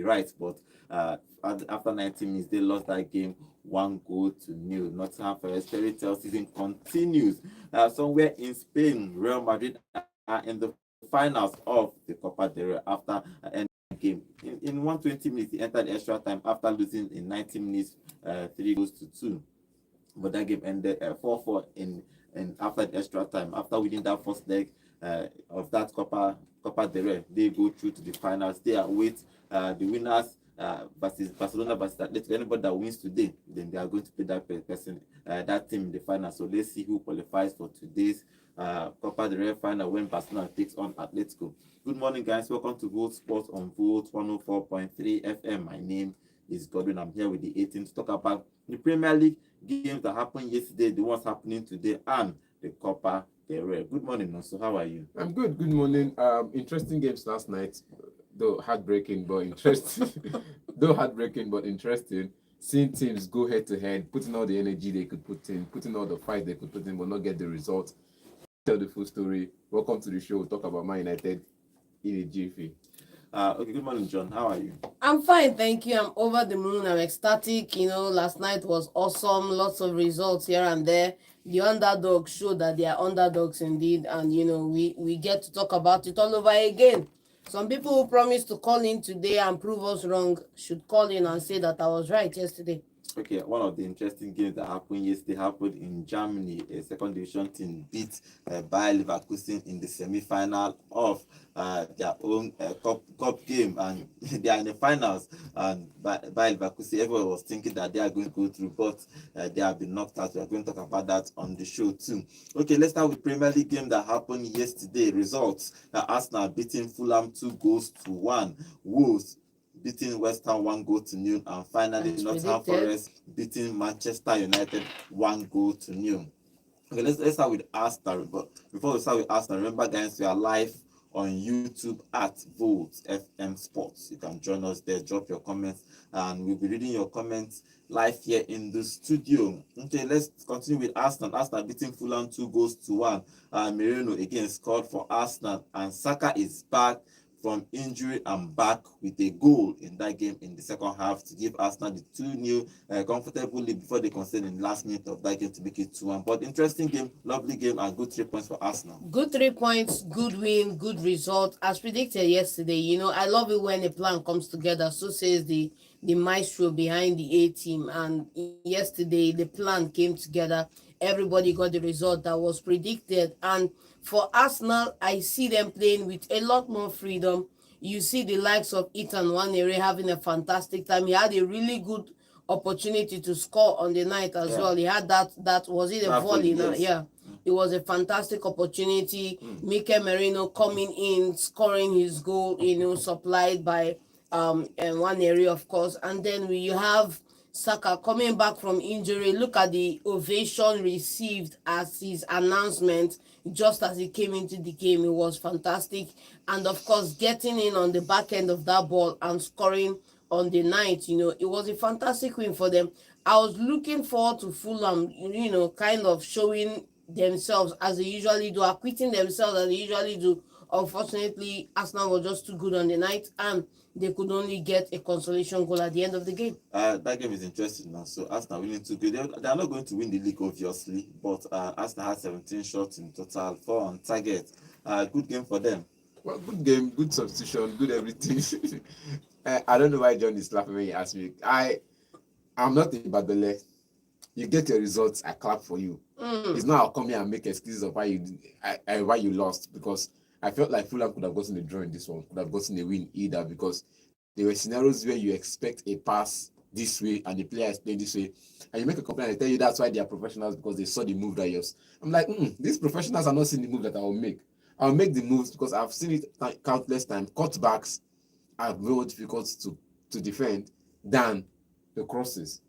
right, but after 90 minutes, they lost that game 1-0. Nottingham Forest fairy tale season continues. Somewhere in Spain, Real Madrid are in the finals of the Copa Del Rey after ending game. In 120 minutes, they entered extra time after losing in 90 minutes, 3-2. But that game ended 4-4 in after the extra time. After winning that first leg of that Copa del Rey, they go through to the finals. They await the winners versus Barcelona versus Atletico. Anybody that wins today, then they are going to play that person, that team in the final. So let's see who qualifies for today's Copa del Rey final when Barcelona takes on Atletico. Good morning, guys. Welcome to Volt Sports on Volt 104.3 FM. My name is Godwin. I'm here with the 18 to talk about the Premier League games that happened yesterday, the ones happening today, and the Copa del Rey. Good morning, Nonso. How are you? I'm good. Good morning. Interesting games last night, though heartbreaking but interesting. Though heartbreaking but interesting. Seeing teams go head to head, putting all the energy they could put in, putting all the fight they could put in, but not get the result. Tell the full story. Welcome to the show. We'll talk about Man United in a jiffy. Okay, good morning, John. How are you? I'm fine, thank you. I'm over the moon. I'm ecstatic. Last night was awesome. Lots of results here and there. The underdogs show that they are underdogs indeed, and we get to talk about it all over again. Some people who promised to call in today and prove us wrong should call in and say that I was right yesterday. Okay, one of the interesting games that happened yesterday happened in Germany. A second division team beat Bayer Leverkusen in the semi-final of their own cup game, and they are in the finals. And Bayer Leverkusen, everyone was thinking that they are going to go through, but they have been knocked out. We are going to talk about that on the show too. Okay, let's start with Premier League game that happened yesterday. Results: Arsenal beating Fulham 2-1. Wolves beating West Ham 1-0, and finally Nottingham Forest beating Manchester United 1-0. Okay, let's start with Arsenal. But before we start with Arsenal, remember, guys, we are live on YouTube at Volt FM Sports. You can join us there, drop your comments, and we'll be reading your comments live here in the studio. Okay, let's continue with Arsenal. Arsenal beating Fulham 2-1. Merino again scored for Arsenal, and Saka is back from injury and back with a goal in that game in the second half to give Arsenal the 2-0 comfortable lead before they conceded in the last minute of that game to make it 2-1. But interesting game, lovely game, and good 3 points for Arsenal. Good 3 points, good win, good result. As predicted yesterday, I love it when a plan comes together. So says the maestro behind the A team. And yesterday, the plan came together. Everybody got the result that was predicted. And for Arsenal, I see them playing with a lot more freedom. You see the likes of Ethan Nwaneri having a fantastic time. He had a really good opportunity to score on the night as well. He had that was it a volley now? Yes. Yeah. It was a fantastic opportunity. Mikel Merino coming in, scoring his goal, supplied by Nwaneri, of course. And then we have Saka coming back from injury. Look at the ovation received as his announcement just as he came into the game. It was fantastic. And of course, getting in on the back end of that ball and scoring on the night, it was a fantastic win for them. I was looking forward to Fulham, kind of showing themselves as they usually do, acquitting themselves as they usually do. Unfortunately, Arsenal was just too good on the night, and they could only get a consolation goal at the end of the game. That game is interesting now. So Arsenal winning 2-0. They are not going to win the league, obviously, but Arsenal had 17 shots in total, 4 on target. Good game for them. Well, good game, good substitution, good everything. I don't know why John is laughing when he asked me. I'm not a Badole. You get your results, I clap for you. It's not I'll come here and make excuses of why you lost, because I felt like Fulham could have gotten a draw in this one, could have gotten a win either, because there were scenarios where you expect a pass this way and the player is playing this way, and you make a complaint and they tell you that's why they are professionals, because they saw the move that yours. I'm like, these professionals are not seeing the move that I will make. I'll make the moves because I've seen it countless times. Cutbacks are very difficult to defend than the crosses.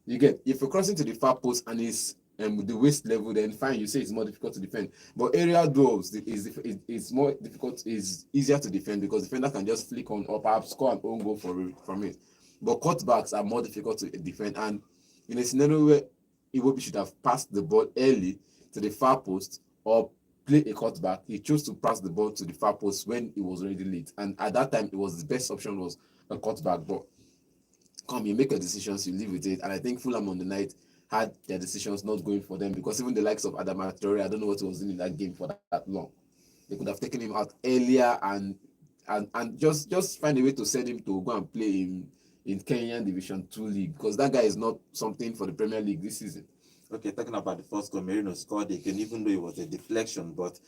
You get, if you're crossing to the far post and it's the waist level, then fine, you say it's more difficult to defend. But aerial duels is more difficult, is easier to defend because defender can just flick on or perhaps score an own goal from it. But cutbacks are more difficult to defend. And in a scenario where Iwobi should have passed the ball early to the far post or play a cutback, he chose to pass the ball to the far post when it was already late. And at that time, it was the best option was a cutback, but come, you make your decisions, you live with it. And I think Fulham on the night had their decisions not going for them, because even the likes of Adama Traore, I don't know what he was doing in that game for that long. They could have taken him out earlier and just find a way to send him to go and play in Kenyan Division 2 league, because that guy is not something for the Premier League this season. Okay, talking about the first goal, Merino scored again, even though it was a deflection, but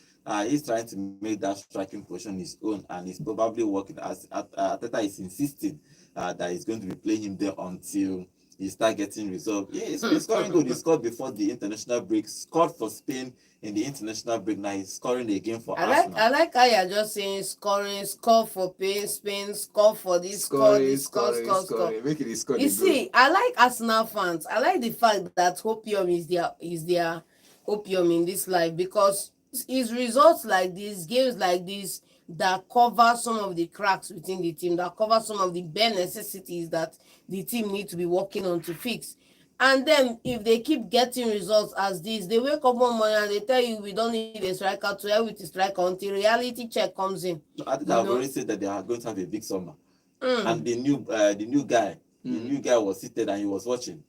he's trying to make that striking position his own, and he's probably working as Ateta is insisting that he's going to be playing him there until he start getting resolved. Yeah, he's scoring good. He scored before the international break, scored for Spain in the international break. Now he's scoring again for Arsenal. I like how you're just saying scoring, score for Spain, score for this, score. Make it score. You see, I like Arsenal fans. I like the fact that opium is their opium in this life, because it's results like this, games like this, that cover some of the cracks within the team, that cover some of the bare necessities that the team need to be working on to fix. And then if they keep getting results as this, they wake up one morning and they tell you, we don't need a striker, to hell with the striker until reality check comes in. I think I've already said that they are going to have a big summer. And the new guy was seated and he was watching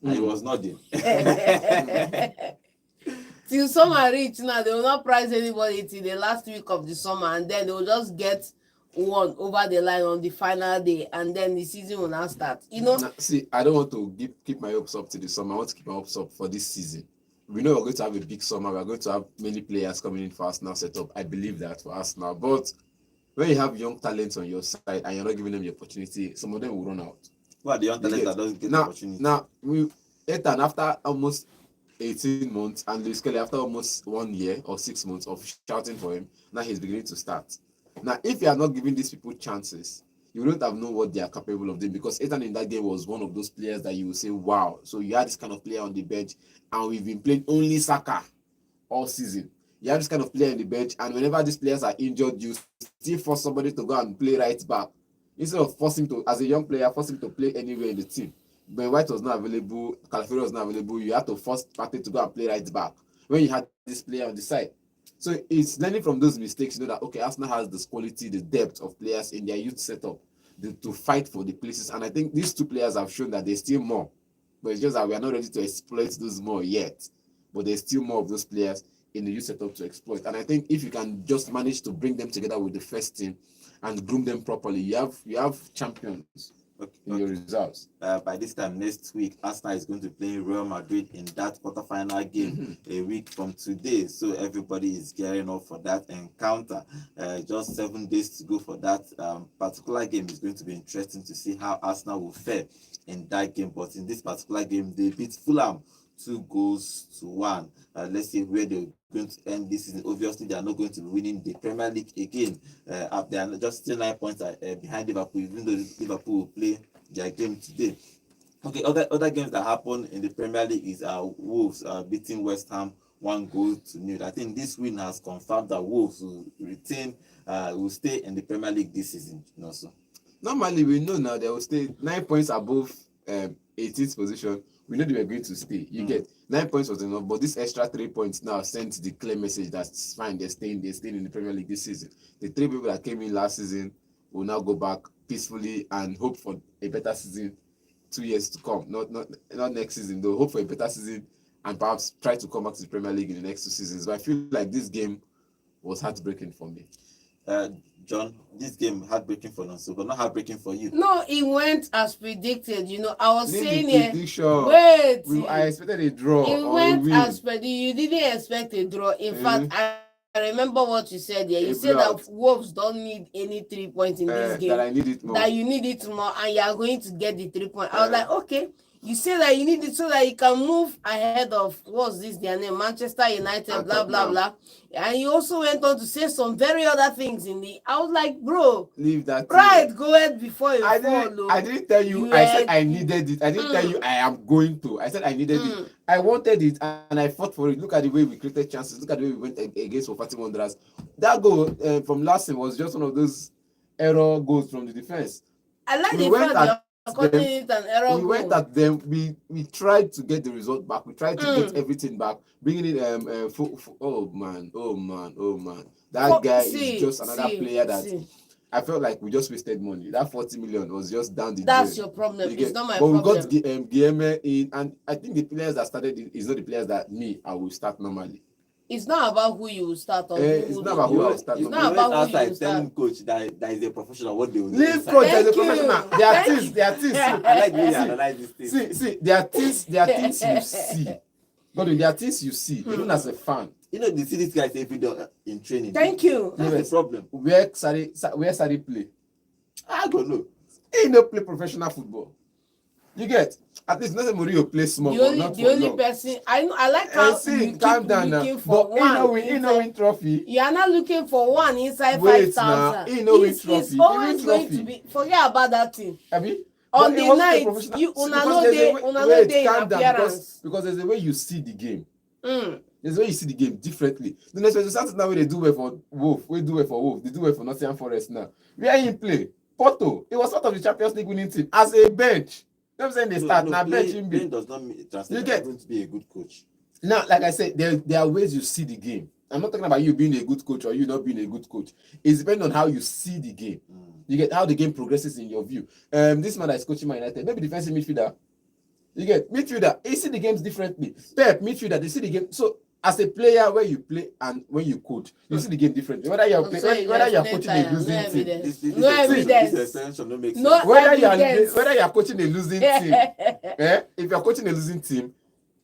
and he was nodding. Till summer reach now, they will not prize anybody till the last week of the summer, and then they will just get one over the line on the final day, and then the season will now start. Now, see, I don't want to keep my hopes up to the summer. I want to keep my hopes up for this season. We know we're going to have a big summer. We're going to have many players coming in for Arsenal setup. I believe that for Arsenal. But when you have young talents on your side and you're not giving them the opportunity, some of them will run out. Well, the young talent that doesn't get the opportunity. Now, Ethan, after almost 18 months, and Luis Kelly, after almost 1 year or 6 months of shouting for him, now he's beginning to start. Now, if you are not giving these people chances, you wouldn't have known what they are capable of doing, because Ethan in that game was one of those players that you will say, wow, so you had this kind of player on the bench, and we've been playing only Saka all season. You have this kind of player on the bench, and whenever these players are injured, you still force somebody to go and play right back. Instead of forcing to, as a young player, force him to play anywhere in the team. When White was not available, Calafiori was not available, you had to force Partey to go and play right back when you had this player on the side. So it's learning from those mistakes, you know, that, okay, Arsenal has this quality, the depth of players in their youth setup to fight for the places. And I think these two players have shown that there's still more. But it's just that we are not ready to exploit those more yet. But there's still more of those players in the youth setup to exploit. And I think if you can just manage to bring them together with the first team and groom them properly, you have champions. In your results. By this time next week, Arsenal is going to play Real Madrid in that quarterfinal game a week from today. So everybody is gearing up for that encounter. Just 7 days to go for that particular game. Is going to be interesting to see how Arsenal will fare in that game. But in this particular game, they beat Fulham 2-1. Let's see where they're going to end this season. Obviously, they are not going to be winning the Premier League again. They are just still 9 points behind Liverpool, even though Liverpool will play their game today. Okay, other games that happened in the Premier League is Wolves beating West Ham 1-0. I think this win has confirmed that Wolves will stay in the Premier League this season. So normally we know now they will stay 9 points above 18th position. We know they were going to stay. You get 9 points was enough, but this extra 3 points now sent the clear message that's fine. They're staying in the Premier League this season. The 3 people that came in last season will now go back peacefully and hope for a better season 2 years to come. Not next season, though. Hope for a better season and perhaps try to come back to the Premier League in the next 2 seasons. But I feel like this game was heartbreaking for me. John, this game heartbreaking for Nonso, but not heartbreaking for you. No, it went as predicted. I was saying wait. I expected a draw. It went as predicted. You didn't expect a draw. In fact, I remember what you said here. You said that Wolves don't need any 3 points in this game. That I need it more. That you need it more, and you are going to get the 3 points. I was like, okay. You say that you need it so that you can move ahead of, what's this, their name, Manchester United, blah, blah, blah. And you also went on to say some very other things I was like, bro, leave that. Pride, go ahead before you follow. I didn't tell you, I said I needed it. I didn't tell you I am going to. I said I needed it. I wanted it and I fought for it. Look at the way we created chances. Look at the way we went against Wolverhampton Wanderers. That goal from last time was just one of those error goals from the defense. I like the fact that we went at them. We tried to get the result back. We tried to get everything back. Bringing in oh man. That guy is just another player that I felt like we just wasted money. That 40 million was just down the That's drain. your problem. You It's get- not my but we problem. got Guilherme in, and I think the players that started is not the players that I will start normally. It's not about who you will start on. It's not about who I will start It's normally. not about who you outside will telling start. coach that is a professional what they will do. Leave inside. coach as a Thank you. professional. There are Thank things. you. There are things. I like the way you See, analyze this thing. See, there are things you see. But there are things you see, even as a fan. You know, they see these guys every day in training. Thank you. That's Yes. the problem. Where Sari play? I don't know. He no play professional football. You get? At least not Mourinho play small, The but only not the for only long. person I like how See, you keep calm down now. looking for But he no win trophy. You are not looking for one inside Wait 5,000. now, he no win It's trophy. He always win going trophy. to be. Forget about that thing. Abi? On But he the wasn't a night, professional- you See, una because no there's a dey way- una no wait, dey in calm down, appearance. because there's a way you see the game. Mm. There's a way you see the game differently. The next one, something now where they do well for Wolf, they do well for Nottingham Forest now. Where he play? Porto. It was part of the Champions League winning team as a bench. You know what I'm saying? They start now bench him. Playing does not translate. You get- Going to be a good coach. Now, like I said, there are ways you see the game. I'm not talking about you being a good coach or you not being a good coach. It's depending on how you see the game. You get how the game progresses in your view. This man that is coaching Man United, maybe defensive midfielder. You get midfielder, he see the games differently. Pep, midfielder, they see the game. So as a player, where you play and when you coach, you see the game differently. Whether you're whether you're coaching a losing team, No evidence. This extension don't make sense. No whether evidence. you're coaching a losing team, if you're coaching a losing team,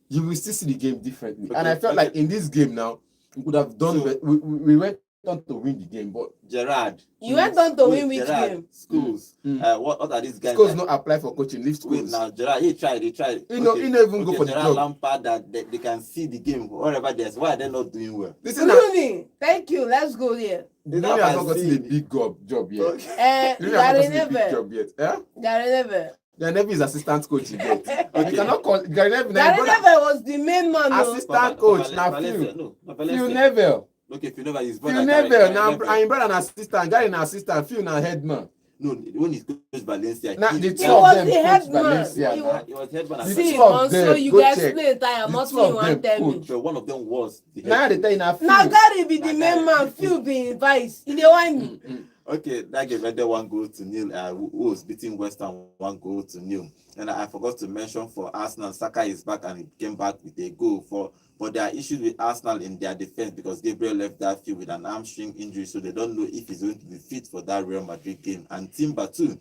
you will still see the game differently. And I felt like in this game now, we could have done. We went on to win the game, but Gerard. You went on to win which Gerard, game? Schools. What are these guys? schools not apply for coaching. Leave Wait schools. now, Gerard. He tried. He no even go for the Gerard job. Lampard that they can see the game wherever there's. Why are they not doing well? This is not. Rooney, thank you. Let's go there. The Rooney has not gotten a big job yet. Okay. Rooney has not Gary gotten a big Neville. job yet. Yeah? Gary Neville. Gary Neville is assistant coach yet. You cannot call Gary Neville. Gary Neville was the main man. No? Assistant coach now. Phil Neville. Okay, Phil Neville is Phil Neville now. I'm brother an assistant. Gary an assistant. Phil now headman. No, when he coached Valencia, Nah, the He two of was them the coach headman. Valencia He now. was- he was headman. The and See, two of also them, you go guys check. play tire. The Nothing two of you want them tell me. coach. but one of them was the Now they tell you now. Now Phil. Gary be the main man. Phil be vice. He dey whine me. Okay, that game ended 1-0. Wolves beating West Ham 1-0. And I forgot to mention for Arsenal, Saka is back and he came back with a goal. But there are issues with Arsenal in their defense because Gabriel left that field with an hamstring injury, so they don't know if he's going to be fit for that Real Madrid game. And Timber too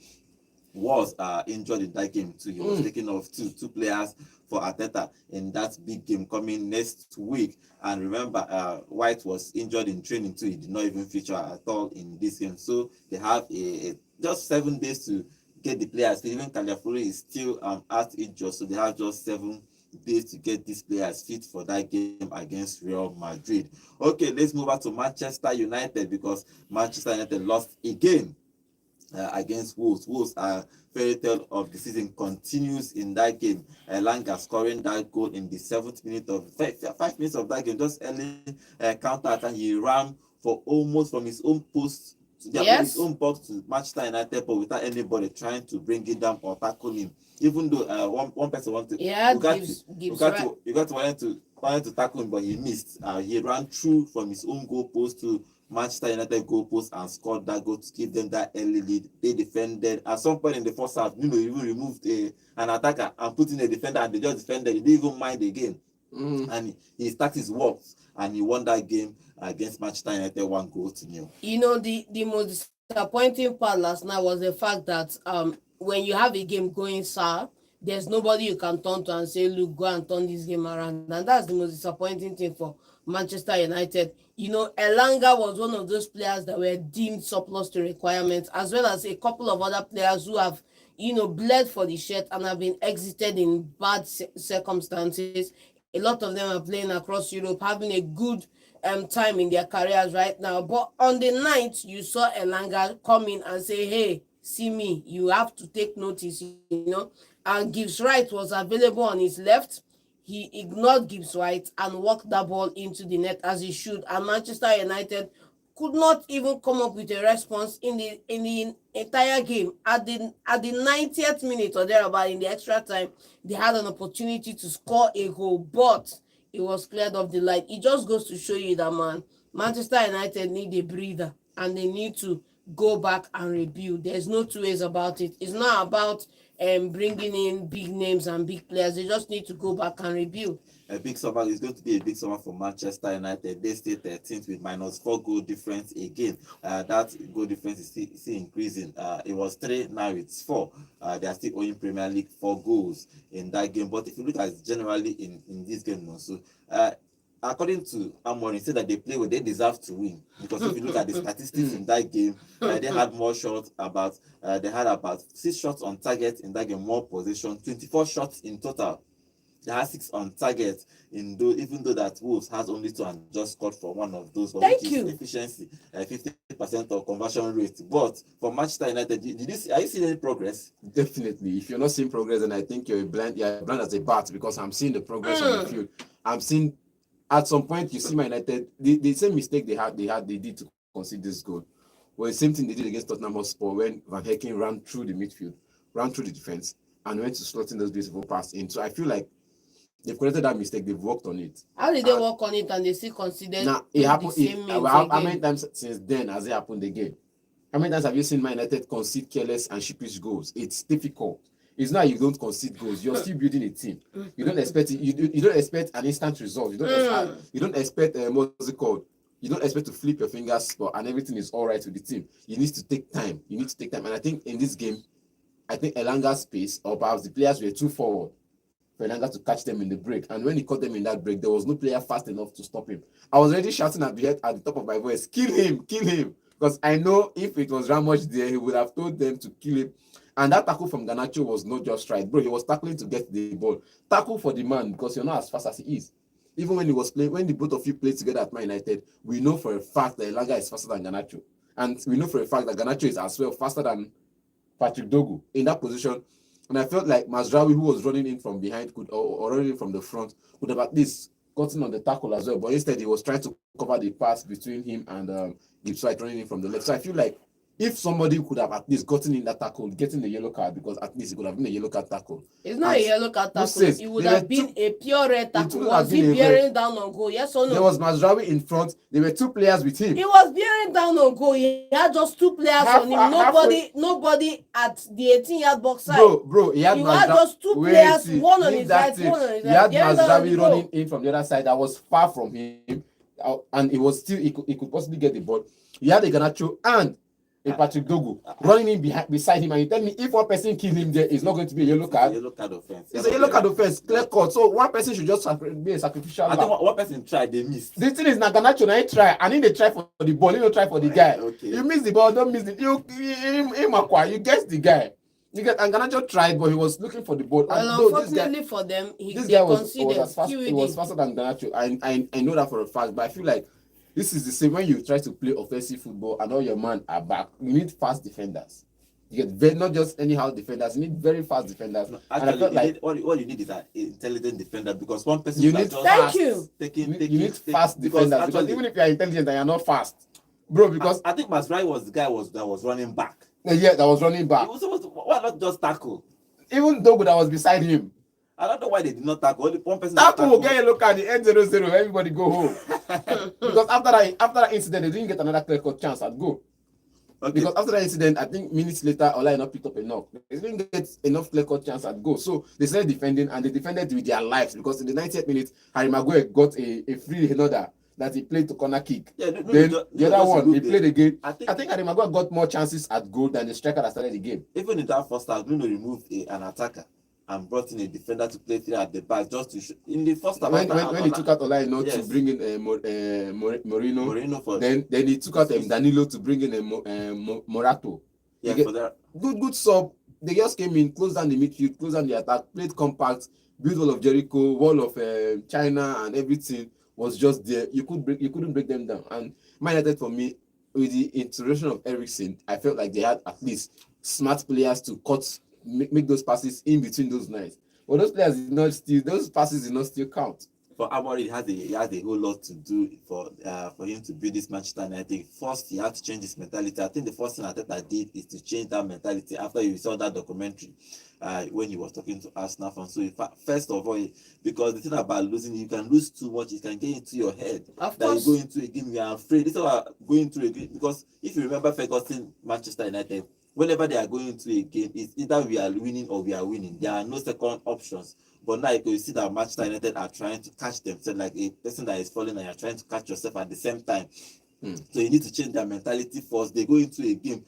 was injured in that game too. He was taking off two players for Arteta in that big game coming next week. And remember, White was injured in training too. He did not even feature at all in this game. So they have just 7 days to get the players. Even Caliafuri is still out injured, so they have just 7 days to get these players fit for that game against Real Madrid. Okay, let's move on to Manchester United because Manchester United lost again against Wolves. Wolves are fairy tale of the season continues in that game. Elanga scoring that goal in the 7th minute of 5 minutes of that game. Just early counter attack. He ran for almost from his own post to his own box to Manchester United, but without anybody trying to bring it down or tackle him. Even though one person wanted, you wanted to tackle him, but he missed. He ran through from his own goal post to Manchester United goal post and scored that goal to give them that early lead. They defended at some point in the first half. Even removed an attacker and put in a defender, and they just defended. He didn't even mind the game, and he started his works and he won that game against Manchester United 1-0. You know, the most disappointing part last night was the fact that when you have a game going sour, there's nobody you can turn to and say, look, go and turn this game around. And that's the most disappointing thing for Manchester United. You know, Elanga was one of those players that were deemed surplus to requirements, as well as a couple of other players who have, bled for the shirt and have been exited in bad circumstances. A lot of them are playing across Europe, having a good time in their careers right now. But on the night, you saw Elanga come in and say, hey, see me, you have to take notice, And Gibbs Wright was available on his left. He ignored Gibbs White and walked that ball into the net as he should. And Manchester United could not even come up with a response in the entire game. At the 90th minute or thereabout, in the extra time, they had an opportunity to score a goal, but it was cleared off the line. It just goes to show you that, Manchester United need a breather, and they need to go back and rebuild. There's no two ways about it. It's not about bringing in big names and big players. They just need to go back and rebuild. A big summer is going to be a big summer for Manchester United. They stay 13th with -4 goal difference again. That goal difference is still increasing. It was 3, now it's 4. They are still owing Premier League 4 goals in that game. But if you look at generally in this game also, according to Amorim, he said that they play where they deserve to win, because if you look at the statistics in that game, they had more shots. They had about 6 shots on target in that game, more possession, 24 shots in total. They had 6 on target, even though that Wolves has only 2 and just scored for one of those. Thank which you. is efficiency, 50% of conversion rate. But for Manchester United, are you seeing any progress? Definitely. If you're not seeing progress, then I think you're blind as a bat, because I'm seeing the progress on the field. I'm seeing at some point you see Man United, the same mistake they did to concede this goal. Well, the same thing they did against Tottenham Hotspur when Van Hecken ran through the midfield, ran through the defense, and went to slot in those beautiful passes in. So I feel like they've corrected that mistake. They've worked on it. How did they work on it and they still considered it happened? the same How many times since then has it happened again? How many times have you seen Man United concede careless and sheepish goals? It's difficult. It's not you don't concede goals. You're still building a team. You don't expect it. You don't expect an instant result. You don't expect what's it called? You don't expect to flip your fingers and everything is all right with the team. You need to take time. And I think in this game, I think Elanga's pace, or perhaps the players were too forward for Elanga to catch them in the break. And when he caught them in that break, there was no player fast enough to stop him. I was already shouting at the top of my voice, kill him. Because I know if it was Ramos there, he would have told them to kill him. And that tackle from Garnacho was not just right. Bro, he was tackling to get the ball. Tackle for the man, because you're not as fast as he is. Even when the both of you played together at Man United, we know for a fact that Elanga is faster than Garnacho. And we know for a fact that Garnacho is as well faster than Patrick Dogu in that position. And I felt like Mazraoui, who was running in from behind or running in from the front, would have at least gotten on the tackle as well. But instead, he was trying to cover the pass between him and Gibbs White running in from the left. So I feel like if somebody could have at least gotten in that tackle, getting the yellow card, because at least it could have been a yellow card tackle. It's not a yellow card tackle. It would have been a pure red tackle. Was he bearing down on goal? Yes or no? There was Mazraoui in front. There were 2 players with him. He was bearing down on goal. He had just 2 players on him. Nobody at the 18-yard box side. Bro, he had just 2 players, one on his right, one on his left. He had Mazraoui running in from the other side that was far from him, and it was still he could possibly get the ball. He had a Garnacho and a Patrick Dogu running in beside him, and you tell me if one person kills him there, it's not going to be a yellow card. It's a yellow card offense. It's a yellow card offense, clear cut. So one person should just be a sacrificial lamb. I think one person tried, they missed. The thing is, Garnacho now try, and then they try for the ball. You don't try for the guy. Okay. You miss the ball, don't miss the. You guess the guy. And Garnacho tried, but he was looking for the ball. Well, unfortunately for them, this guy was faster than Garnacho. I know that for a fact, but I feel like this is the same when you try to play offensive football and all your men are back. You need fast defenders. You get not just anyhow defenders. You need very fast defenders. No, actually, what you need is an intelligent defender, because one person you need you need fast defenders, because even if you are intelligent and you are not fast, bro. Because I think Mazraoui was the guy that was running back. Yeah, that was running back. Why not just tackle? Even Dogu that was beside him. I don't know why they did not tackle. Only one person. Tackle will get a look at the end 0-0. Everybody go home. Because after that incident, they didn't get another clear-cut chance at goal. Okay. Because after that incident, I think minutes later, Ola picked up a knock. They didn't get enough clear-cut chance at goal. So they started defending, and they defended with their lives, because in the 90th minute, Harry Maguire got a free header that he played to corner kick. Yeah, then the other one, he played again. I think Harry Maguire got more chances at goal than the striker that started the game. Even in that first half, Bruno removed an attacker and brought in a defender to play 3 at the back, just to in the first half. When he took out Ola to bring in Moreno, then he took out Danilo to bring in Morato. Yeah, for that. Good sub. They just came in, closed down the midfield, closed down the attack, played compact, built wall of Jericho, wall of China, and everything was just there. You couldn't break them down. And Man United, for me, with the introduction of Eriksen, I felt like they had at least smart players to make those passes in between those lines. But those passes did not still count. for Amorim, he has a whole lot to do for him to build this Manchester United. First, he had to change his mentality. I think the first thing Arteta did is to change that mentality after you saw that documentary when he was talking to Arsenal fans. So, first of all, because the thing about losing, you can lose too much, it can get into your head. Of that course. you go into a game, you are afraid. This is what going through a game. Because if you remember Ferguson, Manchester United, whenever they are going into a game, it's either we are winning or we are winning. There are no second options. But now you see that Manchester United are trying to catch themselves, like a person that is falling and you're trying to catch yourself at the same time. So you need to change their mentality first. They go into a game.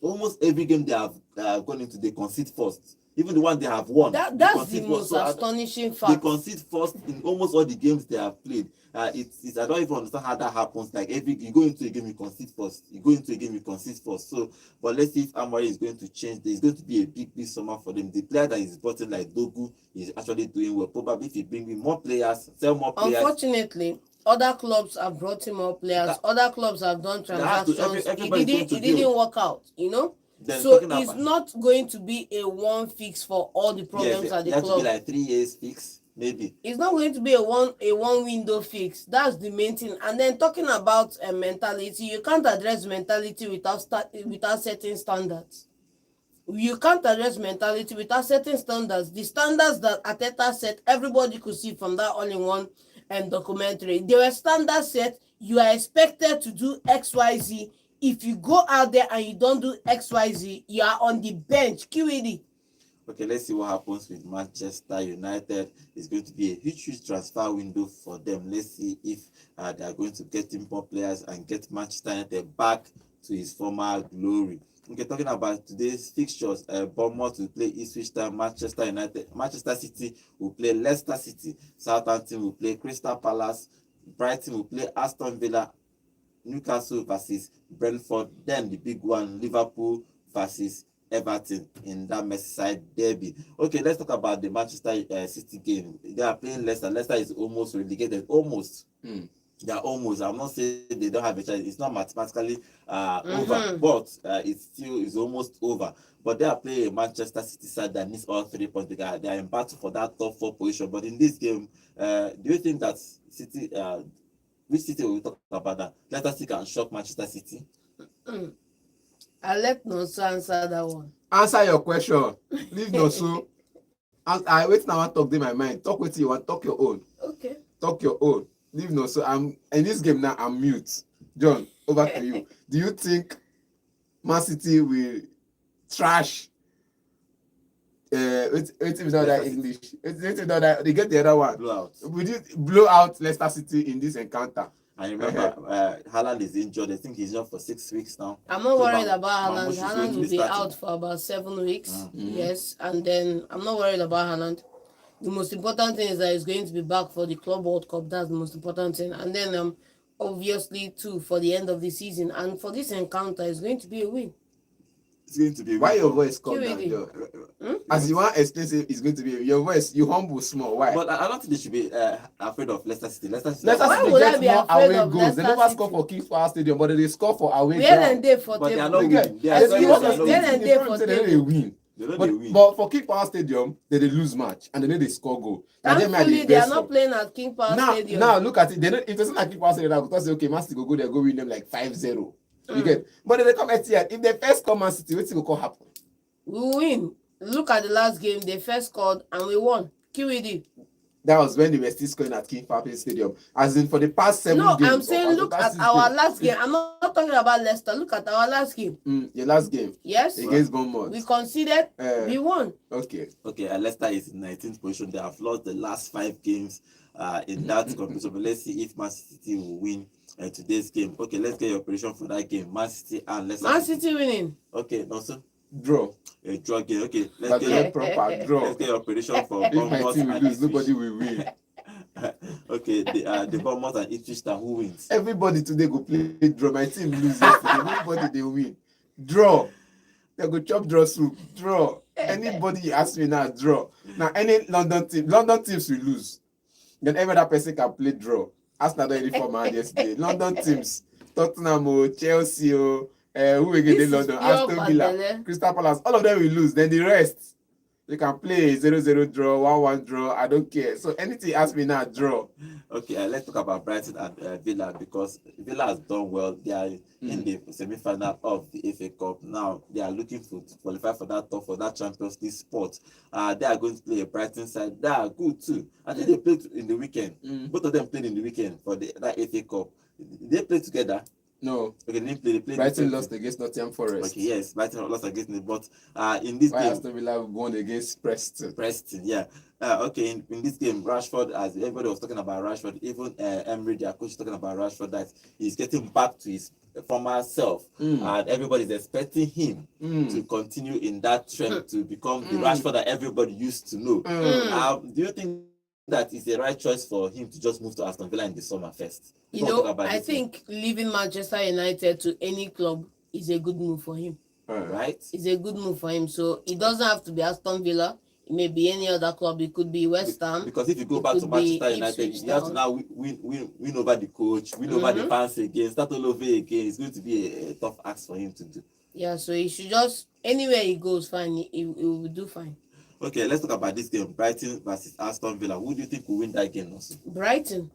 Almost every game they have gone into, they concede first. Even the one they have won. That's the most astonishing fact. They concede first in almost all the games they have played. It's I don't even understand how that happens. Like you go into a game, you concede first. You go into a game, you concede first. So, but let's see if Amorim is going to change. There's going to be a big summer for them. The player that is brought in, like Dogu, is actually doing well. Probably if you bring in more players, sell more players. Unfortunately, other clubs have brought in more players. Other clubs have done transactions. It didn't work out, you know. Then so it's not going to be a one fix for all the problems at the club. It has to be like 3 years fix, maybe. It's not going to be a one window fix. That's the main thing. And then talking about mentality, you can't address mentality without setting standards. You can't address mentality without setting standards. The standards that Arteta set, everybody could see from that all-in-one documentary. There were standards set. You are expected to do XYZ. If you go out there and you don't do XYZ, you are on the bench. QED. Okay, let's see what happens with Manchester United. It's going to be a huge transfer window for them. Let's see if they are going to get in more players and get Manchester United back to his former glory. Okay, talking about today's fixtures, Bournemouth will play Ipswich Town, Manchester City will play Leicester City, Southampton will play Crystal Palace, Brighton will play Aston Villa, Newcastle versus Brentford, then the big one, Liverpool versus Everton in that Merseyside derby. Okay, let's talk about the Manchester City game. They are playing Leicester. Leicester is almost relegated. Almost. They are almost. I'm not saying they don't have a chance. It's not mathematically over, but it still is almost over. But they are playing a Manchester City side that needs all 3 points. They are in battle for that top 4 position. But in this game, do you think that City, which City will we talk about that? Leicester City can shock Manchester City? I'll let Noso answer that one. Answer your question. Leave Noso. I wait now. I talk in my mind. Talk with you. Talk your own. Okay. Talk your own. Leave Noso. I'm in this game now. I'm mute. John, over to you. Do you think Man City will trash? Wait without that English. Wait without that. They get the other one. Blowout. Will you blow out Leicester City in this encounter? I remember Haaland is injured. I think he's out for 6 weeks now. I'm not worried about Haaland. Haaland will be out for about 7 weeks. Yes, and then I'm not worried about Haaland. The most important thing is that he's going to be back for the Club World Cup. That's the most important thing. And then obviously too for the end of the season. And for this encounter, it's going to be a win. It's going to be a win. Why your voice come down, Joe? As you want expensive, it's going to be your voice. You humble small. Why? But I don't think they should be afraid of Leicester City. Leicester City gets more away goals. They never score for King's Power Stadium, but they score for away goals. But they are not winning. They win. But for King Power Stadium, they lose match and then they score goal. Thankfully, they are not playing at King Power Stadium. Now look at it. They don't. If it's not like King Power Stadium, because okay, Man City go there, go win them like 5-0. You get. But then they come at here. If they first come Man City, what's going to happen? We win. Look at the last game. They first scored and we won. QED. That was when they were still scoring at King Power Stadium. As in for the past 7 games. No, I'm saying look at our last game. I'm not talking about Leicester. Look at our last game. Your last game. Yes. Against Bournemouth. We conceded. We won. Okay. Leicester is in 19th position. They have lost the last 5 games in that competition. But let's see if Man City will win today's game. Okay, let's get your prediction for that game. Man City and Leicester. Man City winning. Okay, Nelson. Draw. A draw game. Okay, let's get proper draw. Let's get your prediction for If my team will lose, nobody will win. Okay, the Bournemouth and Ipswich Town, who wins? Everybody today go play draw. My team lose yesterday. Nobody they win. Draw. They go chop draw soup. Draw. Anybody you ask me now, draw. Now any London teams will lose. Then every other person can play draw. Arsenal don't really form yesterday. London teams, Tottenham, Chelsea, who again in London, Aston Villa, Crystal Palace, all of them will lose. Then the rest, They can play 0-0 draw, 1-1 draw. I don't care. So anything you ask me now, draw. Okay, let's talk about Brighton and Villa, because Villa has done well. They are in the semi-final of the FA Cup. Now they are looking to qualify for that Champions League spot. They are going to play a Brighton side. They are good too. I think they played in the weekend. Both of them played in the weekend for that FA Cup. They played together. No. Okay, they played Brighton lost against Nottingham Forest. Okay, yes, Brighton lost against them, but in this Why game, Aston Villa won against Preston. yeah. Okay, in this game, Rashford, as everybody was talking about Rashford, even Emery, their coach, talking about Rashford, that he's getting back to his former self, and everybody's expecting him to continue in that trend to become the Rashford that everybody used to know. Do you think that is the right choice for him to just move to Aston Villa in the summer first? I think leaving Manchester United to any club is a good move for him. Right? It's a good move for him. So it doesn't have to be Aston Villa. It may be any other club. It could be West Ham. Because if you go back to Manchester United, you have to now win over the coach, win over the fans again, start all over again. It's going to be a tough ask for him to do. Yeah, so he should just, anywhere he goes, fine. He will do fine. Okay, let's talk about this game, Brighton versus Aston Villa. Who do you think will win that game also? Brighton.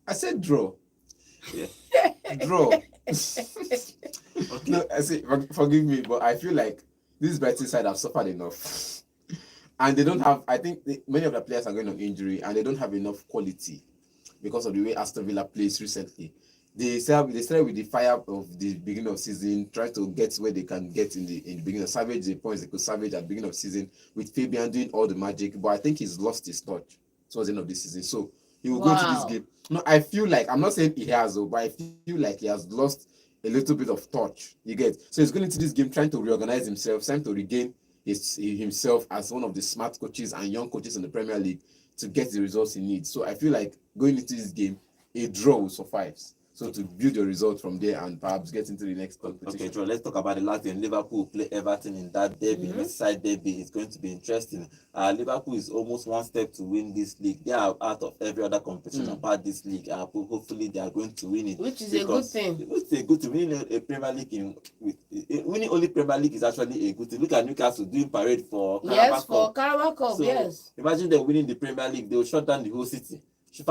I said draw. Yeah. Draw. Okay. No, I say, forgive me, but I feel like this Brighton side have suffered enough. And they don't have, I think many of the players are going on injury and they don't have enough quality because of the way Aston Villa plays recently. They started with the fire of the beginning of season, trying to get where they can get in the beginning, salvage the points they could salvage at the beginning of season, with Fabian doing all the magic. But I think he's lost his touch towards the end of this season. So he will go into this game. No, I feel like, I'm not saying he has, but I feel like he has lost a little bit of touch. You get? So he's going into this game trying to reorganize himself, trying to regain himself as one of the smart coaches and young coaches in the Premier League to get the results he needs. So I feel like going into this game, a draw will suffice. So to build your result from there and perhaps get into the next competition. Okay, Joe, let's talk about the last game. Liverpool play Everton in that derby, Merseyside derby. It's going to be interesting. Liverpool is almost one step to win this league. They are out of every other competition apart this league. Hopefully, they are going to win it. Which is a good thing. It's a good thing. Winning a Premier League winning only Premier League is actually a good thing. Look at Newcastle doing parade for Carabao Cup. For Carabao Cup, So, yes. imagine them winning the Premier League. They will shut down the whole city.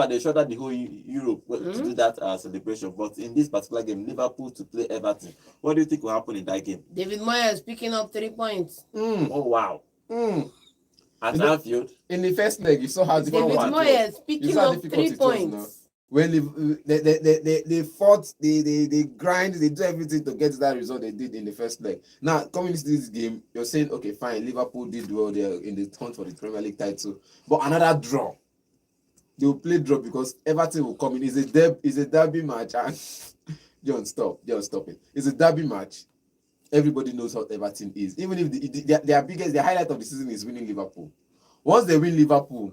They shut down the whole Europe to do that celebration. But in this particular game, Liverpool to play Everton. What do you think will happen in that game? David Moyes picking up 3 points. Oh, wow. At Anfield? In the first leg, you saw how difficult David Moyes picking up 3 points. When they fought, they grind, they do everything to get to that result they did in the first leg. Now, coming into this game, you're saying, okay, fine, Liverpool did well there in the hunt for the Premier League title. But another draw. They will play draw because Everton will come in. It's a derby match. And John, stop it. It's a derby match. Everybody knows how Everton is. Even if their highlight of the season is winning Liverpool. Once they win Liverpool,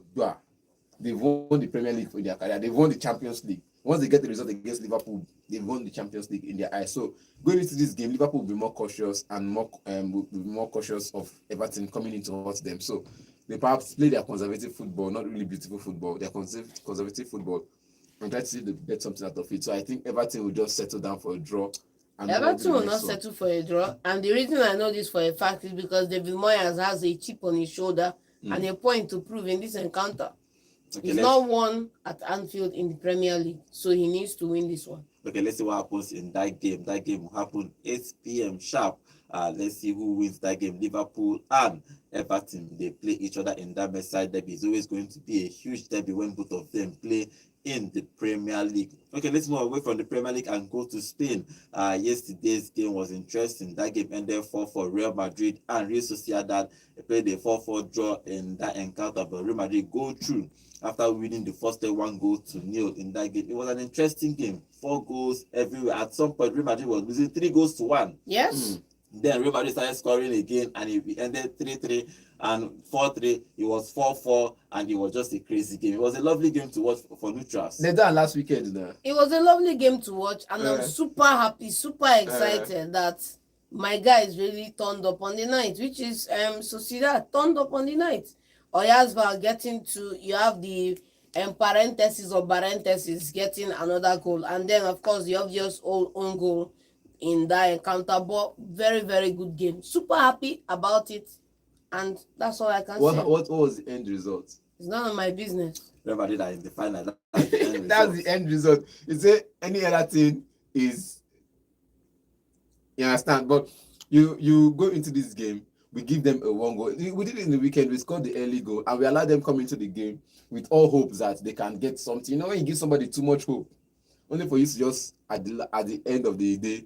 they've won the Premier League for their career. They've won the Champions League. Once they get the result against Liverpool, they've won the Champions League in their eyes. So going into this game, Liverpool will be more cautious and will be more cautious of Everton coming in towards them. So they perhaps play their conservative football, not really beautiful football, their conservative football, and try to see if they get something out of it. So I think Everton will just settle down for a draw. And Everton will not settle for a draw. And the reason I know this for a fact is because David Moyes has a chip on his shoulder and a point to prove in this encounter. Okay, he's not won at Anfield in the Premier League, so he needs to win this one. Okay, let's see what happens in that game. That game will happen 8 p.m. sharp. Let's see who wins that game. Liverpool and Everton, they play each other in that Merseyside derby. It's always going to be a huge derby when both of them play in the Premier League. Okay, let's move away from the Premier League and go to Spain. Yesterday's game was interesting. That game ended 4-4. Real Madrid and Real Sociedad played a 4-4 draw in that encounter, but Real Madrid go through after winning the first leg 1-0 in that game. It was an interesting game. 4 goals everywhere. At some point, Real Madrid was losing 3-1. Yes. Then Real Madrid started scoring again, and it ended 3-3 and 4-3. It was 4-4, and it was just a crazy game. It was a lovely game to watch for neutrals. They done last weekend now. It was a lovely game to watch, and I'm super happy, super excited that my guys really turned up on the night, which is Sociedad turned up on the night. Oyazval getting to, you have the parenthesis or parenthesis getting another goal, and then of course the obvious own goal in that encounter, but very, very good game. Super happy about it, and that's all I can say. What was the end result? It's none of my business. Real Madrid are in the final. That's the end That's result. the end result. You say any other thing is, you understand? But you go into this game, we give them a 1 goal. We did it in the weekend. We scored the early goal, and we allowed them come into the game with all hopes that they can get something. You know, when you give somebody too much hope, only for you to just at the end of the day,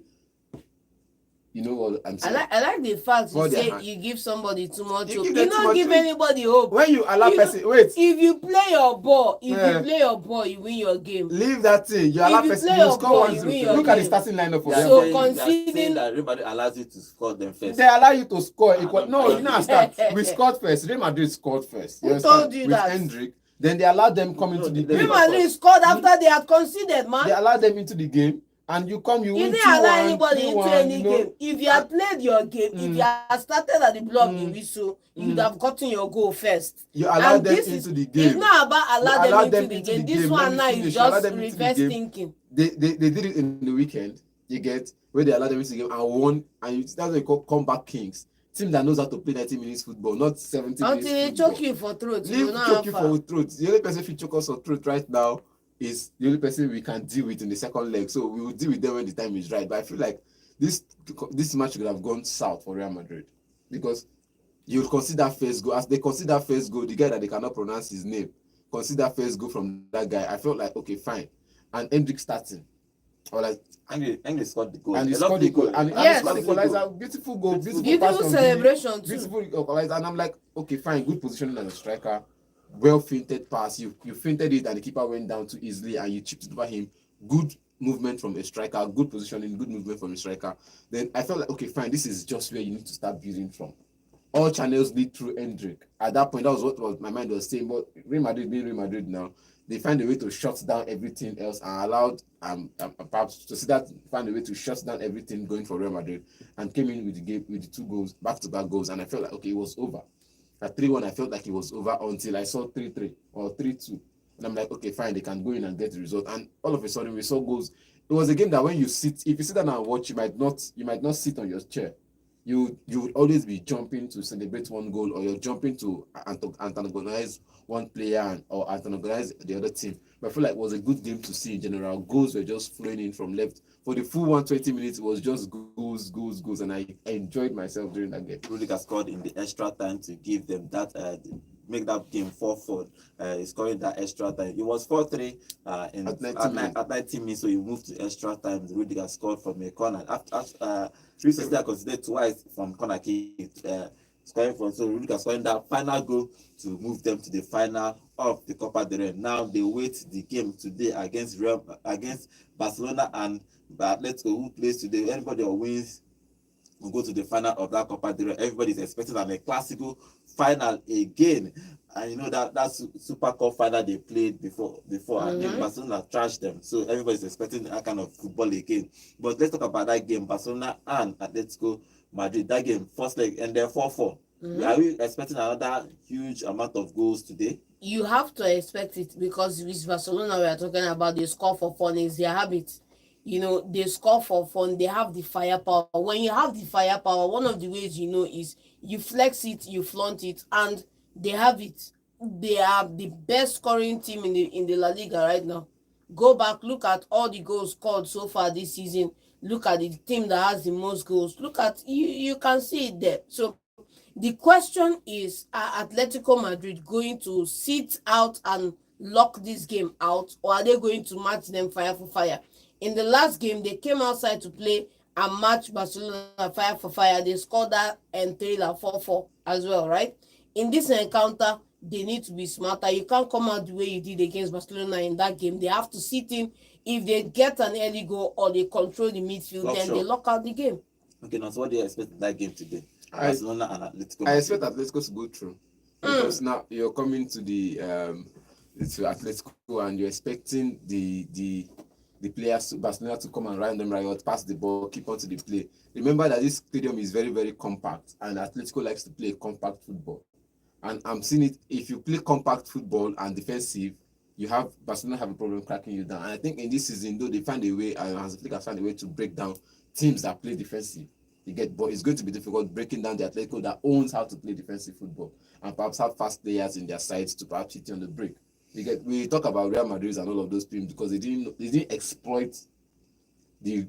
you know what I'm saying? I like the fact you Hold their say hand. you give somebody too much You hope. give You them too don't much give hope. anybody hope. When you allow You- person, wait, If you play your ball, Yeah. you win your game. leave that thing. You allow you person, play you your score ball, 1-0. you win your Look at the game. starting lineup for They are Real So Madrid. saying- they are conceding- saying that Real Madrid allows you to score them first. They allow you to score equal. I No, don't you don't understand. know. We scored first. Real Madrid scored first. Who understand? told you With that? Hendrick. Then they allowed them come into the they- game. Real Madrid scored after they had conceded, man. They allowed them into the game, and you You win didn't 2-1, allow anybody 3-1, into any you know. game. If you had played your game, if you had started at the block in whistle, you'd have gotten your goal first. You allowed And them this into is- the game. It's not about You allow allowed them into the game. This Let one me now finish. is You allowed just them into the reverse game. thinking. They did it in the weekend. You get where they allowed them into the game and won, and that's what you call comeback kings. Team that knows how to play 90 minutes football, not 70 Until minutes they football. choke you for throat. Leave You know choke you how far. for truth. The only person who choke us for truth right now is the only person we can deal with in the second leg. So we will deal with them when the time is right. But I feel like this match could have gone south for Real Madrid, because you consider first goal. As they consider first goal, the guy that they cannot pronounce his name, consider first goal from that guy. I felt like, okay, fine. And Hendrick starting, or like, Angry scored the goal. and he A scored the lovely goal, and Yes. he scored the equalizer. Beautiful goal, beautiful Beautiful pass from celebration Billy, too. beautiful equalizer. And I'm like, okay, fine, good positioning as a striker, well finted pass. You finted it, and the keeper went down too easily, and you chipped it over him. Good movement from a striker, good positioning, good movement from a striker. Then I felt like, okay, fine, this is just where you need to start building from. All channels lead through Hendrick. At that point, that was what my mind was saying. But Real Madrid being Real Madrid now, they find a way to shut down everything else, and allowed perhaps to see that find a way to shut down everything going for Real Madrid, and came in with the game with the 2 goals, back-to-back goals, and I felt like, okay, it was over. At 3-1, I felt like it was over until I saw 3-3 or 3-2, and I'm like, okay, fine, they can go in and get the result. And all of a sudden, we saw goals. It was a game that when you sit, if you sit down and watch, you might not sit on your chair. You would always be jumping to celebrate one goal, or you're jumping to antagonize one player or antagonize the other team. But I feel like it was a good game to see in general. Goals were just flowing in from left. For the full 120 minutes, it was just goals, and I enjoyed myself during that game. Rudiger scored in the extra time to give them that, make that game 4-4. Scoring that extra time. It was 4-3 At 90 minutes, so you moved to extra time. Rudiger scored from a corner. After Recently, I considered twice from corner kick, scoring from, so Rudiger scoring that final goal to move them to the final of the Copa del Rey. Now they wait the game today against Barcelona and Atletico, who plays today. Anybody who wins will go to the final of that Copa del Rey. Everybody is expecting a classical final again. And you know that Super Cup final they played before, and then Barcelona trashed them. So everybody's expecting that kind of football again. But let's talk about that game, Barcelona and Atletico Madrid. That game, first leg, and then 4-4. Are we expecting another huge amount of goals today? You have to expect it, because with Barcelona we are talking about, they score for fun. It's their habit. You know, they score for fun. They have the firepower. When you have the firepower, one of the ways you know is you flex it, you flaunt it, and they have it. They are the best scoring team in the La Liga right now. Go back, look at all the goals scored so far this season. Look at the team that has the most goals. Look at you can see it there. So the question is, are Atletico Madrid going to sit out and lock this game out, or are they going to match them fire for fire? In the last game, they came outside to play and match Barcelona fire for fire. They scored that and 4-4 as well, right? In this encounter, they need to be smarter. You can't come out the way you did against Barcelona in that game. They have to sit in. If they get an early goal or they control the midfield, then they lock out the game. Okay, now so what do you expect in that game today? Barcelona and Atletico Madrid. I expect Atletico to go through, because now you're coming to the to Atletico, and you're expecting the players to Barcelona to come and run them riot, pass the ball, keep on to the play. Remember that this stadium is very, very compact, and Atletico likes to play compact football. And I'm seeing it, if you play compact football and defensive, Barcelona have a problem cracking you down. And I think in this season, though, they find a way, and Hans Flick has found a way to break down teams that play defensive. You get, but it's going to be difficult breaking down the Atletico that owns how to play defensive football and perhaps have fast players in their sides to perhaps hit you on the break. You get, we talk about Real Madrid and all of those teams because they didn't exploit the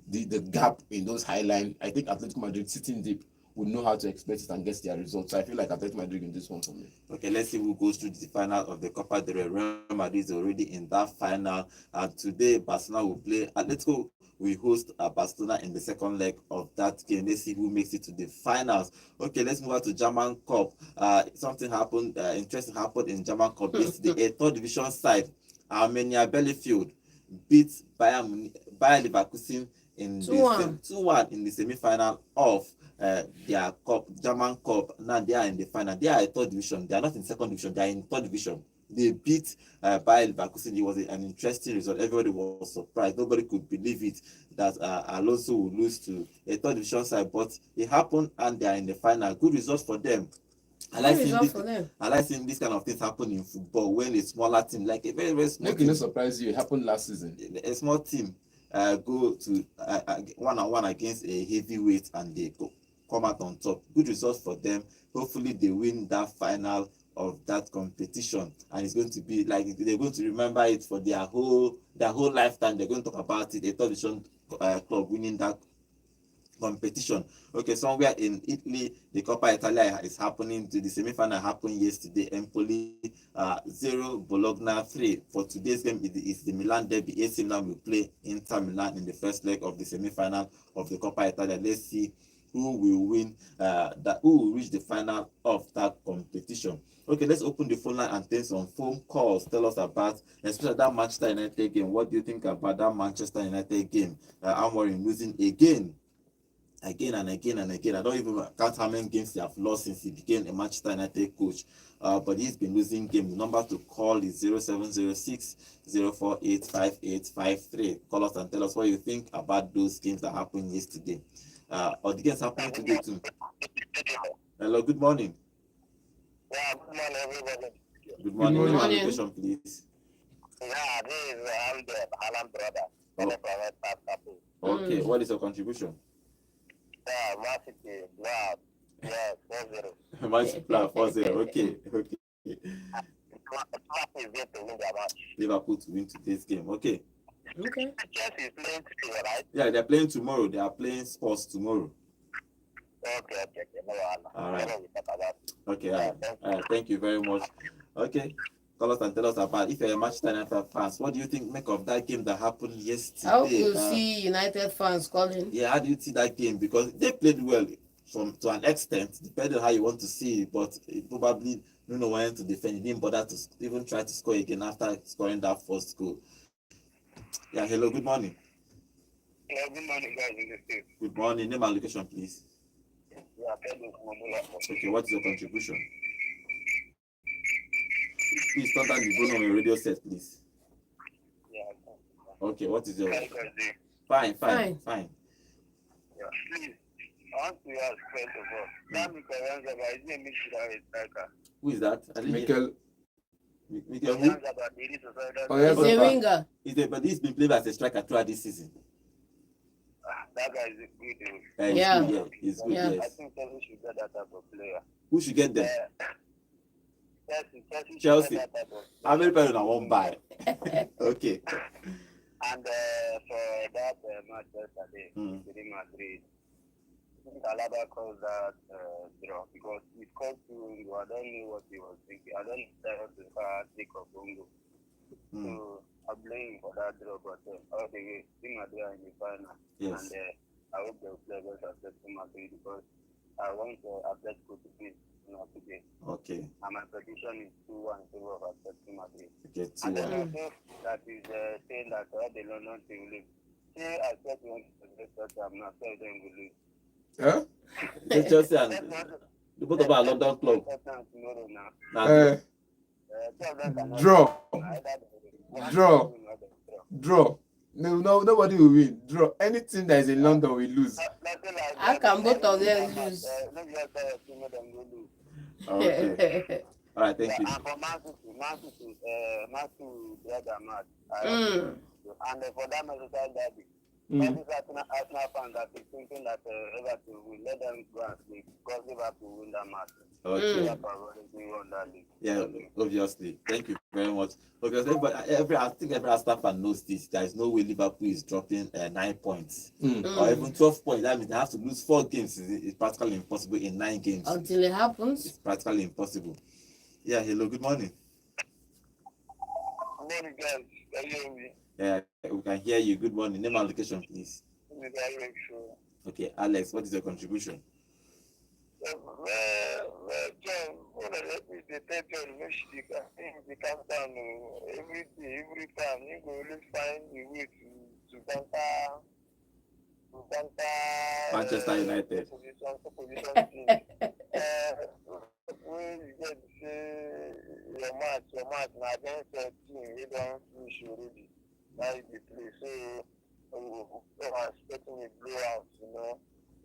gap in those high line. I think Atletico Madrid sitting deep would know how to exploit it and get their results. So I feel like Atletico Madrid in this one for me. Okay, let's see who goes through the final of the Copa del Rey. Real Madrid is already in that final, and today Barcelona will play. Atletico will host Barcelona in the second leg of that game. Let's see who makes it to the finals. Okay, let's move on to German Cup. Something happened, interesting happened in German Cup. Yesterday, a third division side, Arminia Bielefeld, beat Bayer Leverkusen in 2-1 in the semi-final of their cup, German Cup. Now they are in the final. They are a third division. They are not in second division. They are in third division. They beat Bayer Leverkusen. It was an interesting result. Everybody was surprised. Nobody could believe it that Alonso would lose to a third division side, but it happened, and they are in the final. Good result for them. I like seeing this kind of things happen in football when a smaller team, like a very, very small team. Make it surprise you. It happened last season. A small team go to one-on-one against a heavyweight and they come out on top. Good results for them. Hopefully they win that final of that competition, and it's going to be like they're going to remember it for their whole lifetime. They're going to talk about it. A third division club winning that competition. Okay, somewhere in Italy, the Coppa Italia is happening. The semi-final happened yesterday. Empoli 0, Bologna 3. For today's game, it's the Milan derby. AC Milan will play Inter Milan in the first leg of the semi-final of the Coppa Italia. Let's see who will win, who will reach the final of that competition. Okay, let's open the phone line and take some phone calls. Tell us about, especially that Manchester United game. What do you think about that Manchester United game? Amorim losing again and again. I don't even count how many games they have lost since he became a Manchester United coach. But he's been losing games. The number to call is 0706 048 5853. Call us and tell us what you think about those games that happened yesterday. Or the games happening today too. Hello, good morning. Yeah, good morning, everybody. Good morning. Good morning. Location, please. Yeah, this is Alan brother. Okay, what is your contribution? Yeah, Varsity, Lab. Yeah, 4-0. Multiply 4-0. Okay. Is going to win their match. Liverpool to win today's game. Okay. Chelsea is playing today, right? Yeah, they're playing tomorrow. They are playing Spurs tomorrow. Okay. No, all right. Okay, thank you very much. Okay. Call us and tell us about, if you're a Manchester United fans, what do you think make of that game that happened yesterday? How do you see United fans calling? Yeah, how do you see that game? Because they played well to an extent, depending on how you want to see it, but probably Nuno wanted to defend. He didn't bother to even try to score again after scoring that first goal. Yeah, hello, good morning. Hello, good morning, guys in the state. Good morning. Name and location, please. Yeah, okay, what is your contribution? Please turn down the volume on your radio set, please. Yeah. Okay, what is your... Fine. Yeah, please. I want to ask first of all. That Mikel Yanzaba, is he a midfielder or a striker? Who is that? Mikel who? He's a winger. But he's been playing as a striker throughout this season. That guy is good. He's good. Yeah. Yes. I think Chelsea should get that type of player. Who should get them? Chelsea. How many people I won't buy? Okay. And for that match yesterday, within Madrid, I think Alaba calls that draw because he scored 2 Ungo. I don't know what he was thinking. I don't know if he take of Ungo. So I blame him for that draw, but all the way, Team Madrid are in the final. Yes. And I hope they'll play against Atletico Madrid because I want Atletico to win today. Okay. And my prediction is 2-1 in favor of Atletico Madrid. Okay, 2-1. And then also that is saying that all the London team will lose. Say Atletico wants to get Tottenham, I'm not saying they will lose. Huh? Chelsea and the both of our London club. Draw. No, nobody will win. Draw. Anything that is in London will lose. How can both of them lose? Okay. All right, thank you. And for Man City, the other match. And for that Manchester derby, All these Arsenal fans that is thinking that Everton will let them go and sleep because Liverpool win that match. Okay. Liverpool will win that league. Yeah, obviously. Thank you very much. Because I think every Arsenal fan knows this. There is no way Liverpool is dropping 9 points or even 12 points. That means they have to lose 4 games. It's practically impossible in 9 games. Until it happens. It's practically impossible. Yeah, hello, good morning. Good morning, guys. Can you hear me? Yeah, we can hear you. Good morning. Name and location, please. Okay, Alex, what is your contribution? John, when I let me the John, the calm down every day, every time. You go always find a way to Manchester United. Opposition team. When you get to say your match now against a team, you don't finish already. Now you play. So I'm expecting a blowout,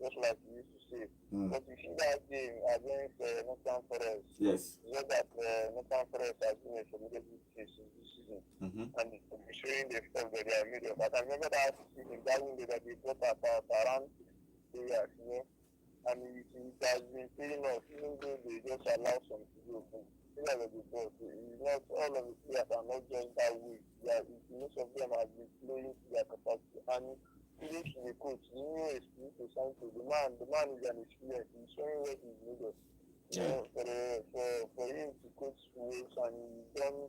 just like you used to say. But you see that game against Nottingham Forest. Yes. Just that Nottingham Forest has been a formidable team this season. And it's showing the stuff that they are made of. But I remember that season, that window that they brought about around 3 years, and it has been paying off, even though they just allow some to go. Not all of the players are not just that way. Most of them have been playing to their capacity. And even to the coach, he knew his to sign to the man is an experience. He's showing what he's made of. For him to coach Wolves, and he's done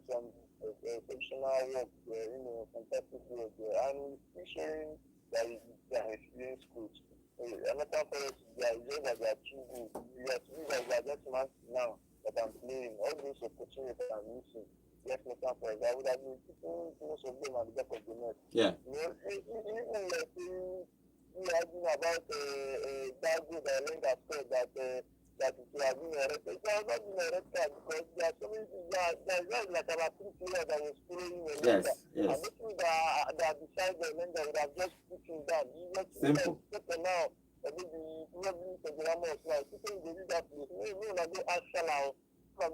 some exceptional work there, fantastic work there. And he's showing that he's an experienced coach. Another person, they are just like they are too good. They are just man now that I'm playing. All those opportunities I'm missing. Yes, I would have been keeping most of them at the back of the net. Yeah. Even like we arguing about that goal that Lenga scored that it has been a red card. It has not been a red card because there are so many things. There is like about 3 players that was following Lenga. Yes. And this thing that beside the Lenga would have just put him down. Simple. Now, maybe probably the Ramos like people will do that place. Maybe when I go ask Salah, how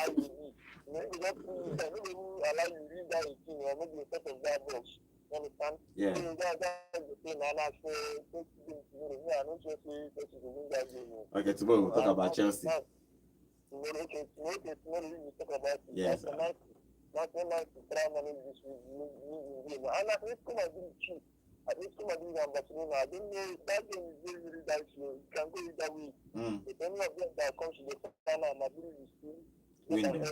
you be. Maybe just maybe allow you read that thing or maybe a set of that box. You understand? Yeah. So that's the thing, and I say, I'm not just saying Chelsea will win that game. Okay, tomorrow we'll talk about Chelsea. Tomorrow we'll talk about it. Yes. Not to try manage this game. And at least come and do cheap. At least come and do Barcelona. I don't know, that game is really that slow. It can go either way. If any of them that comes to the final, Madrid is still winning.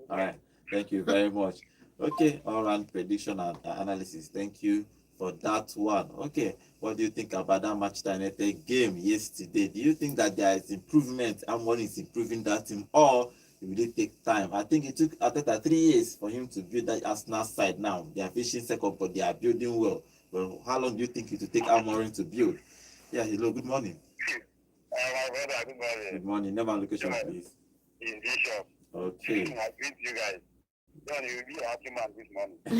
All right. Thank you very much. Okay, all-round prediction and analysis. Thank you for that one. Okay, what do you think about that Manchester United game yesterday? Do you think that there is improvement? Amorim is improving that team, or will it take time? I think it took Arteta 3 years for him to build that Arsenal side. Now they are finishing second, but they are building well. Well, how long do you think it will take Amorim to build? Yeah, hello, good morning. My brother, good morning. Good morning. Name and location, please. In Bishop. Okay. I greet you guys. John, you will be a happy man this morning. You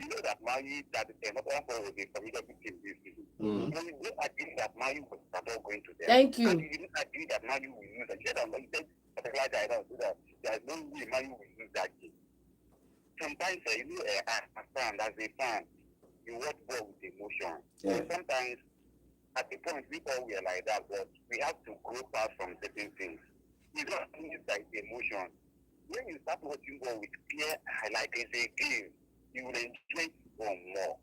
know that Manu, that not one for the formidable team this season. You don't agree that Manu was not going to them. Thank you. And you didn't agree that Manu will lose. And you said, I don't do that. There is no way Manu will lose that game. Sometimes, as a fan, you watch ball with emotion. Yeah. So sometimes, at the point, we all were like that, but we have to grow past from certain things. You don't need that emotion. When you start watching ball with clear eye, like it's a game, you will enjoy football more.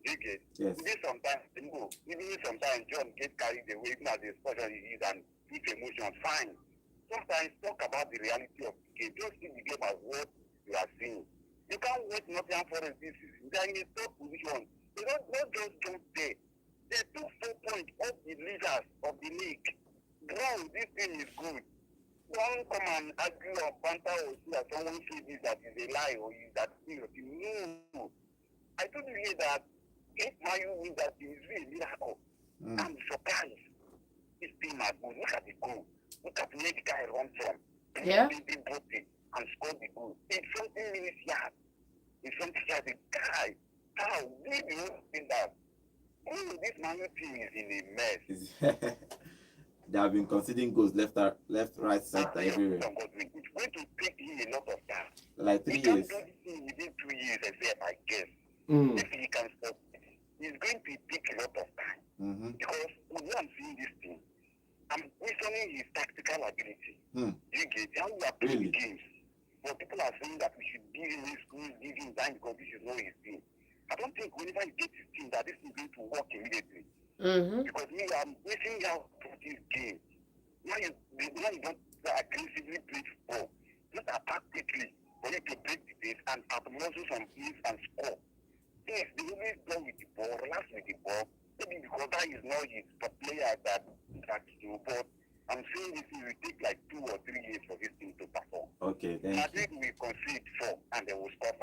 You get? Yes. Even sometimes John gets carried away, even as a sportsman he is, and with emotion, fine. Sometimes talk about the reality of the game. Don't see the game as what you are seeing. You can't watch Nottingham Forest this season. They are in a top position. They don't just jump there. They took 4 points off the leaders of the league. Bro, this thing is good. Don't come and argue or banter or see that someone says this that is a lie or is that thing. No. I told you here that if Mayu wins that it is really a miracle. I'm surprised. This team are good. Look at the goal. Look at where the guy runs from. Yeah. They broke it and scored the goal. In 20 minutes yard. In 20 yards, the guy. How? Did you think that? Oh, this Manu team is in a mess. They have been conceding goals left, right, center, everywhere. It's going to take him a lot of time. Like 3 he can't years. do this thing within 2 years, except I If he can stop it, it's going to take a lot of time. Because when I'm seeing this thing, I'm questioning his tactical ability. You get how we are playing games. But people are saying that we should give him his school, give him time because this is what he's doing. I don't think whenever he gets his team that this is going to work immediately. Because me, I'm missing out for this game. Now you don't aggressively play football. Just attack quickly for you to break the base and outmuscle some plays and score. Yes, they always go with the ball, relax with the ball. Maybe because that is not his top player that you, but I'm saying this will take like 2 or 3 years for this team to perform. Okay, thank Madrid will concede 4 and they will score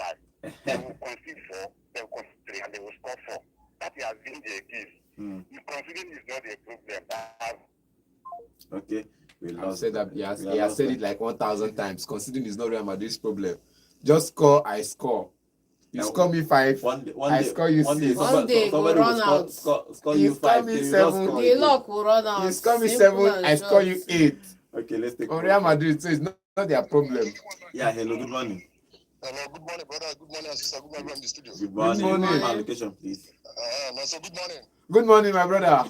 5. They will concede 4, they will concede 3 and they will score 4. That has been their case. The conceding is not a problem. Okay, I've said that. He has said it like 1,000 times. Conceding is not Real Madrid's problem. Just score, I score. You score me 5, I score you 6. One day somebody will run out. Score you 5. Me 7. The luck will run out. You score me 7, I score you 8. Okay, let's take on Real Madrid, so it's not their problem. Yeah, hello, good morning. Hello, good morning, brother. Good morning, sister. Good morning from the studio. Good morning. Good morning. My location, please. So good morning. Good morning, my brother.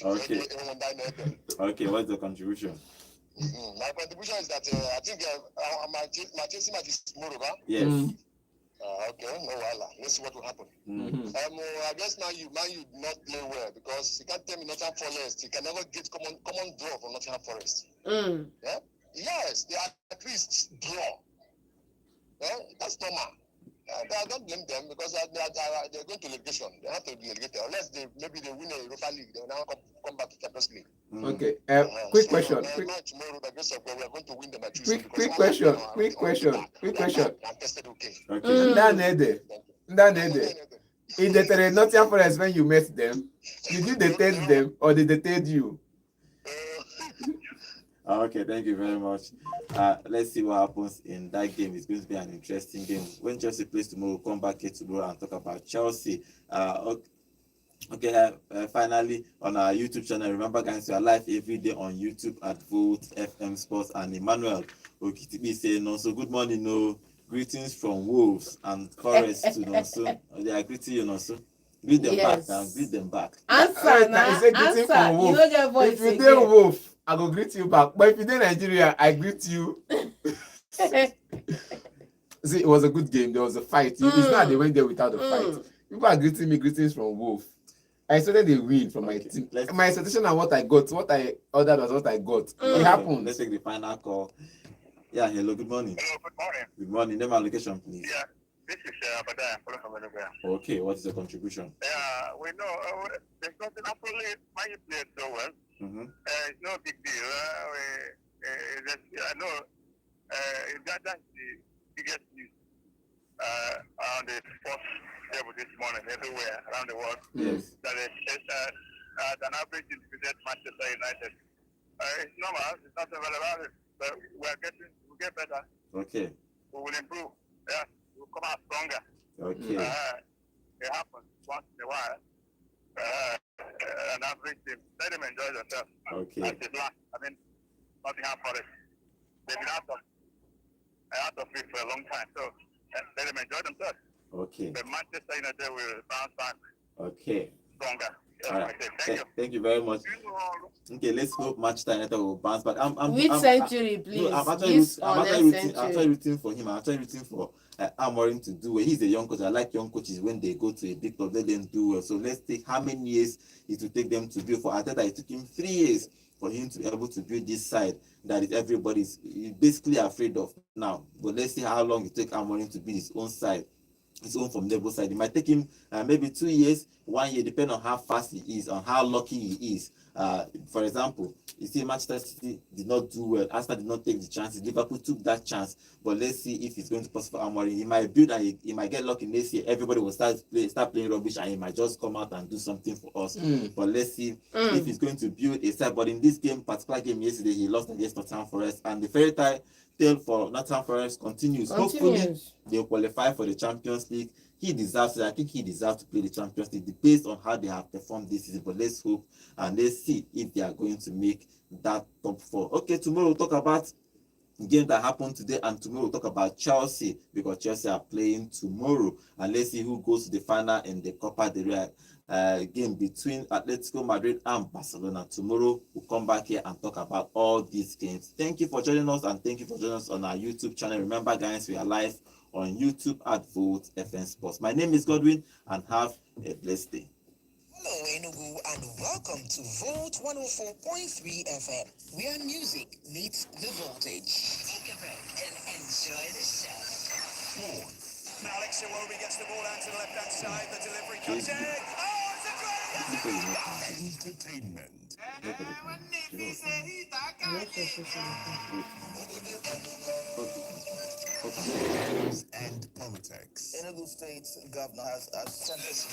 Okay. Okay, what's the contribution? My contribution is that I think my Chelsea match is tomorrow, right? Yes. Okay, no wala. Let's see what will happen. I guess Man U not play well because you can't tell me Nottingham Forest. You can never get common draw from Nottingham Forest. Yeah? Yes, they at least draw. Yeah? That's normal. I don't blame them because they're going to relegation. They have to be relegated unless maybe they win a Europa League. They will now come back to Champions League. Okay. Quick question. Tomorrow, the grace of God, we are going to win them at Tuesday. Quick question. I'm tested okay. Okay. Ndane. If they tell Nottingham Forest when you met them, did you detain them or did they detain you? Okay, thank you very much. Let's see what happens in that game. It's going to be an interesting game. When Chelsea plays tomorrow, we'll come back here tomorrow and talk about Chelsea. Finally, on our YouTube channel, remember guys, we are live every day on YouTube at Volt FM Sports, and Emmanuel Okitibi saying also good morning, no greetings from Wolves and Forest to Nonso. They are greeting you, Nonso. Greet them back and greet them back. Answer now. Answer. You know your voice. If you dey Wolf, I go greet you back. But if you dey Nigeria, I greet you. See, it was a good game. There was a fight. It's not they went there without a fight. People are greeting me greetings from Wolf. I expected they win from my team. My expectation and what I got, what I ordered was what I got. It happened. Let's take the final call. Yeah, hello, good morning. Hello, good morning. Good morning. Name and location, please. Yeah, this is Badaya. I'm calling from Venezuela. Okay, what is the contribution? Yeah, we know there's nothing absolutely. Man, you played so well. It's no big deal. I know that's the biggest news on the sports level this morning, everywhere around the world. Yes. That an average individual Manchester United. It's normal. It's nothing bad about it. But we'll get better. Okay. We will improve. Yeah, we'll come out stronger. Okay. It happens once in a while. An average team. Let them enjoy themselves. Okay. That's the last. Nottingham Forest. They've been out of it for a long time. So let them enjoy themselves. Okay. The Manchester United will bounce back. Okay. Stronger. All right. Thank you. Thank you very much. Okay, let's hope Manchester United will bounce back. Which century, please? No, I'm actually rooting for him. I'm actually rooting for Amorim to do well. He's a young coach. I like young coaches when they go to a big club, let them do well. So let's take how many years it will take them to build. For Arteta, it took him 3 years for him to be able to build this side that is everybody's basically afraid of now. But let's see how long it takes Amorim to build his own side, his own formidable side. It might take him maybe 2 years, 1 year, depending on how fast he is, on how lucky he is. For example, you see Manchester City did not do well. Arsenal did not take the chances. Liverpool took that chance. But let's see if it's going to possible Amorim. He might build and he might get lucky next year. Everybody will start playing rubbish and he might just come out and do something for us. But let's see if he's going to build a side. But in this particular game yesterday, he lost against Nottingham Forest. And the fairy tale for Nottingham Forest continues. Hopefully, they'll qualify for the Champions League. He deserves it. I think he deserves to play the Champions League based on how they have performed this season. But let's hope and let's see if they are going to make that top 4. Okay, tomorrow we'll talk about game that happened today and tomorrow. We'll talk about Chelsea because Chelsea are playing tomorrow, and let's see who goes to the final in the Copa del Rey game between Atletico Madrid and Barcelona. Tomorrow we'll come back here and talk about all these games. Thank you for joining us, and thank you for joining us on our YouTube channel. Remember, guys, we are live on YouTube at Vote FM Sports. My name is Godwin, and have a blessed day. Hello, Enugu, and welcome to Volt 104.3 FM, where music meets the voltage. Take a break and enjoy the show. Now Alex Iwobi gets the ball out to the left-hand side. The delivery comes in. Oh, it's a great Entertainment. News and politics. Enugu State Governor has sent us